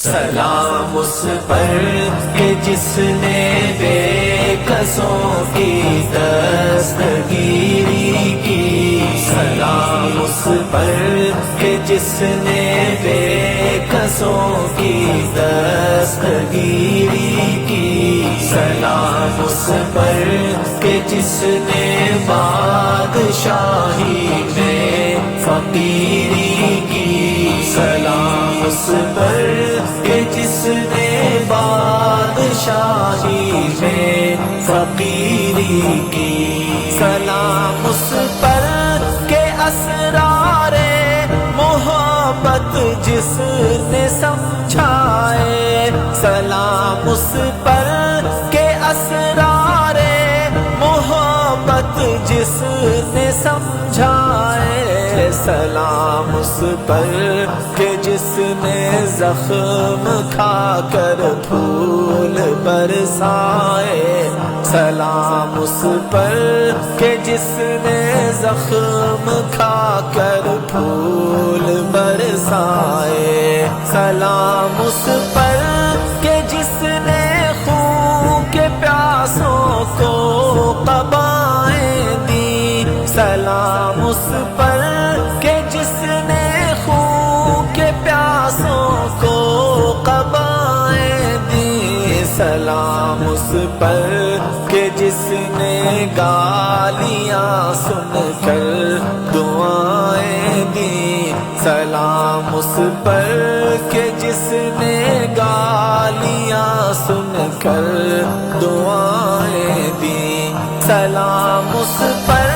سلام اس پر کہ جس نے بے کسوں کی دستگیری کی، سلام اس پر کہ جس نے بے کسوں کی دستگیری کی، سلام اس پر کہ جس نے بادشاہی میں فقیری کی، سلام اس پر کہ جس نے بادشاہی میں فقیری کی، سلام اس پر کہ اسرار محبت جس نے سمجھائے، سلام اس پر کہ اسرار محبت جس نے سمجھائے، سلام اس پر کہ جس نے زخم کھا کر پھول برسائے، سلام اس پر کہ جس نے زخم کھا کر پھول برسائے، سلام اس پر کہ جس نے خون کے پیاسوں کو قبائیں دی، سلام اس پر کہ جس نے خون کے پیاسوں کو قبائیں دی، سلام اس پر کہ جس نے گالیاں سن کر دعائیں دی، سلام اس پر کہ جس نے گالیاں سن کر دعائیں دی، سلام اس پر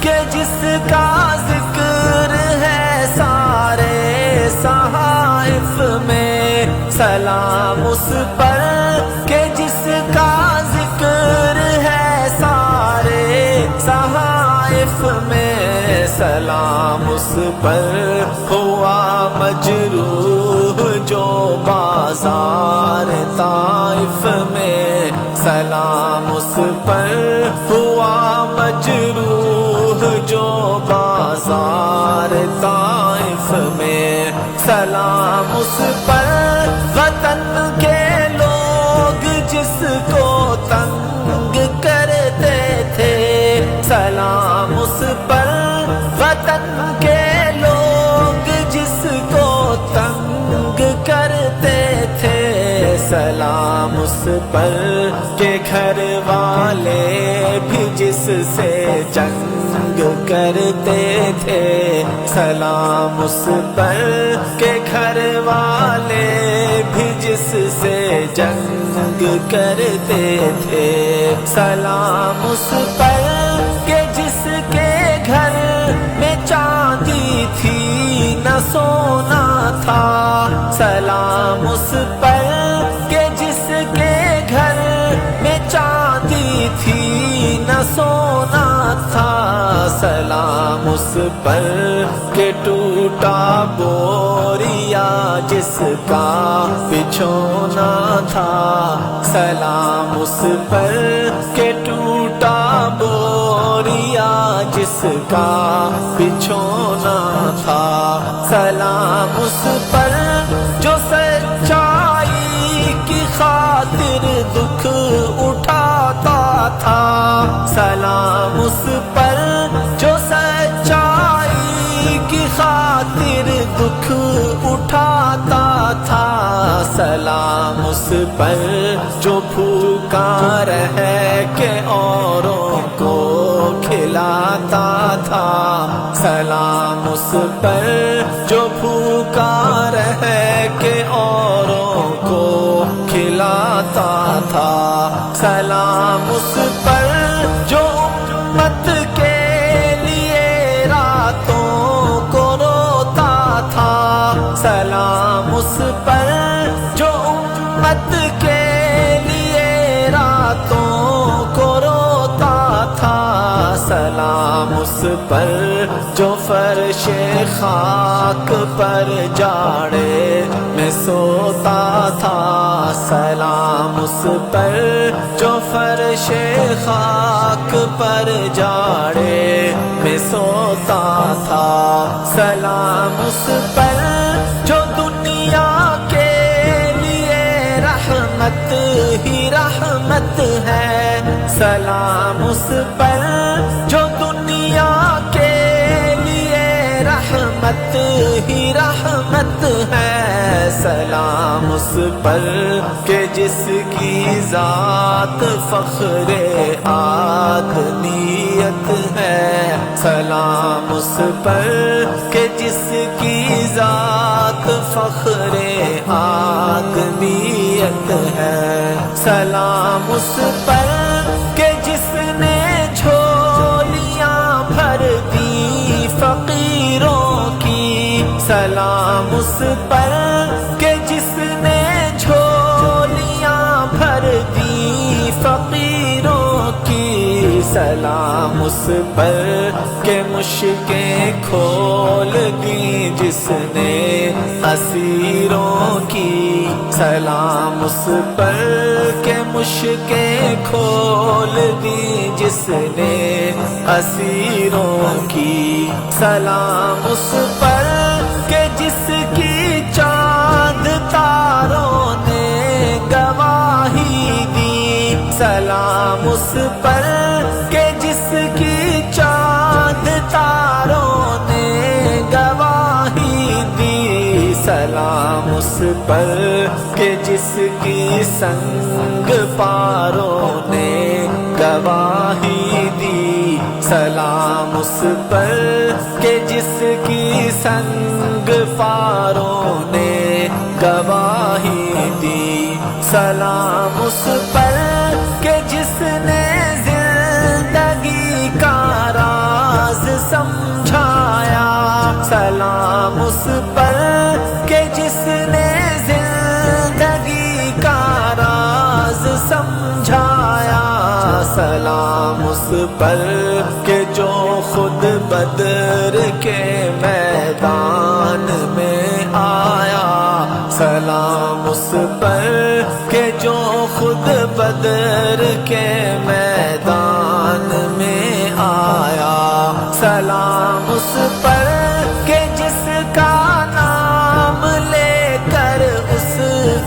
کہ جس کا ذکر ہے سارے صحائف میں، سلام اس پر کہ جس کا ذکر ہے سارے صحائف میں، سلام اس پر ہوا مجروح جو بازار طائف میں، سلام اس پر ہوا مجروح جو بازار طائف میں، سلام اس پر وطن کے لوگ جس کو تنگ کرتے تھے، سلام اس پر وطن کے لوگ جس کو تنگ کرتے تھے، سلام اس پر کہ گھر والے بھی جس سے جنگ کرتے تھے، سلام اس پر کہ گھر والے بھی جس سے جنگ کرتے تھے، سلام اس پر کہ جس کے گھر میں چاندی تھی نہ سونا تھا، سلام اس پر کہ جس کے گھر میں چاندی تھی نہ سونا تھا، سلام اس پر کہ ٹوٹا بوریا جس کا بچھونا تھا، سلام اس پر کہ ٹوٹا بوریا جس کا بچھونا تھا، سلام اس پر جو سچائی کی خاطر دکھ اٹھاتا تھا، سلام اس پر جو سچائی کی خاطر دکھ اٹھاتا تھا، سلام اس پر جو بھوکا رہ کے اوروں کو کھلاتا تھا، سلام اس پر جو بھوکا رہ کے اوروں کو کھلاتا تھا، سلام اس پر جو امت کے لیے راتوں کو روتا تھا، سلام اس پر جو امت کے لیے راتوں کو روتا تھا، سلام اس پر جو فرش خاک پر جاڑے میں سوتا تھا، سلام اس پر جو فرش خاک پر جاڑے میں سوتا تھا، سلام اس پر جو دنیا کے رحمت ہی رحمت ہے، سلام اس پر جو دنیا کے لیے رحمت ہی رحمت ہے، سلام اس پر کہ جس کی ذات فخر آدمیت ہے، سلام اس پر کہ جس کی ذات فخر آدمیت ہے، سلام اس پر کہ جس نے جھولیاں بھر دی فقیروں کی، سلام اس پر کہ جس نے جھولیاں بھر دی فقیروں کی، سلام اس پر کہ مشکیں کھول دی جس نے اسیروں کی، سلام اس پر کہ مشکیں کھول دی جس نے اسیروں کی، سلام اس پر کہ جس کی چاند تاروں نے گواہی دی، سلام اس پر کہ جس کی چاند تاروں نے گواہی دی، سلام اس پر کہ جس کی سنگ پاروں نے گواہی دی، سلام اس پر کہ جس کی سنگ پاروں نے گواہی دی، سلام اس پر کہ جس نے زندگی کا راز سمجھایا، سلام اس پر کہ جس نے زندگی کا راز سمجھایا، سلام اس پر کہ جو خود بدر کے میدان میں آیا، سلام اس پر کہ جو خود بدر کے میدان میں آیا، سلام اس پر کہ جس کا نام لے کر اس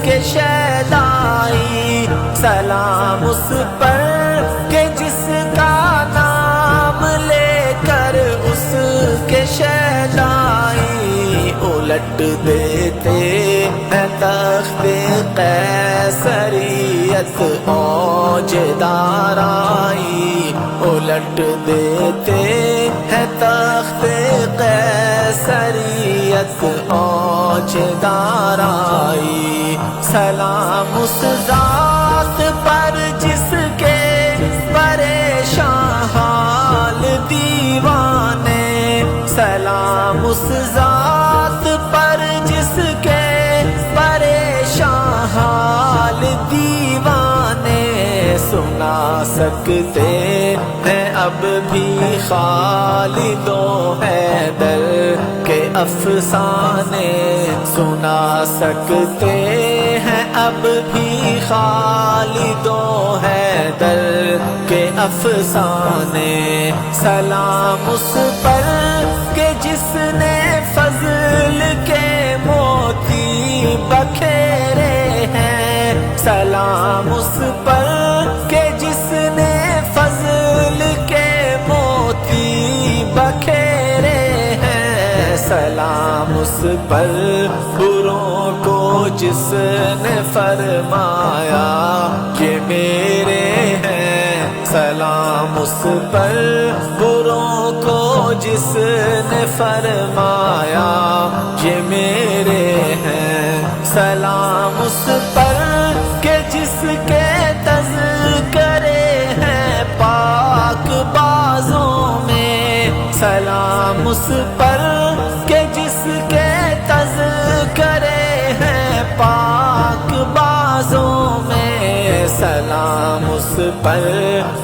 کے شیدائی، سلام اس پر کہ جس کا نام لے کر اس کے شیدائی، الٹ دیتے ہیں تخت قیصریت اوج دارائی، الٹ دیتے ہیں تخت قیصریت اوج دارائی، سلام اس ذات پر جس کے پریشان حال دیوانے، سلام اس ذات پر جس کے پریشان حال دیوانے، سنا سکتے ہیں اب بھی خالد و حیدر کے افسانے، سنا سکتے ہیں اب بھی خالد و حیدر کے افسانے، سلام اس پر کہ جس نے فضل کے موتی بکھیرے ہیں، سلام اس پر کہ جس نے فضل کے موتی بکھیرے ہیں، سلام اس پر بروں کو جس نے فرمایا کہ میرے ہیں، سلام اس پر بروں کو جس نے فرمایا کہ میرے ہیں، سلام اس پر کہ جس کے تذکرے ہیں پاک بازوں میں، سلام اس پر کہ جس کے تذکرے ہیں پاک بازوں میں، سلام اس پر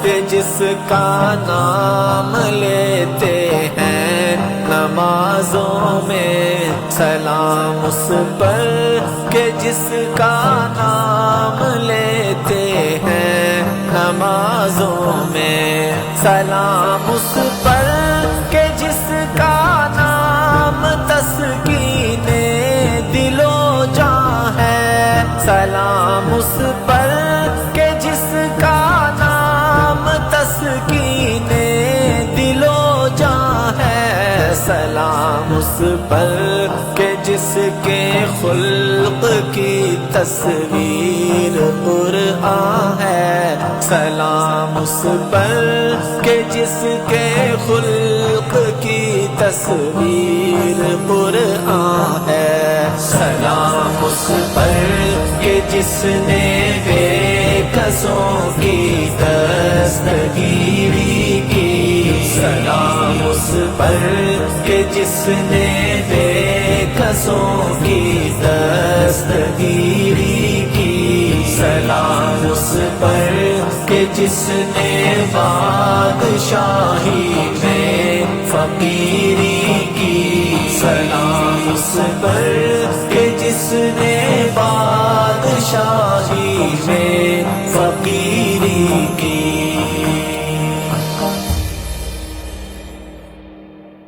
کہ جس کا نام لیتے ہیں نمازوں میں، سلام اس پر کہ جس کا نام لیتے ہیں نمازوں میں، سلام اس پر کہ جس کا نام تسکین دل و جاں ہے، سلام اس پر کہ جس کا نام تسکین دل و جاں ہے، سلام اس پر کہ جس کے خلق کی تصویر قرآن ہے، سلام اس پر کہ جس کے خلق کی تصویر قرآن ہے، سلام اس پر کہ جس نے بے کسوں کی دستگیری کی، سلام اس پر کہ جس نے بے کسوں کی دستگیری کی، سلام اس پر کہ جس نے بادشاہی میں فقیری کی، سلام اس پر کہ جس نے بادشاہ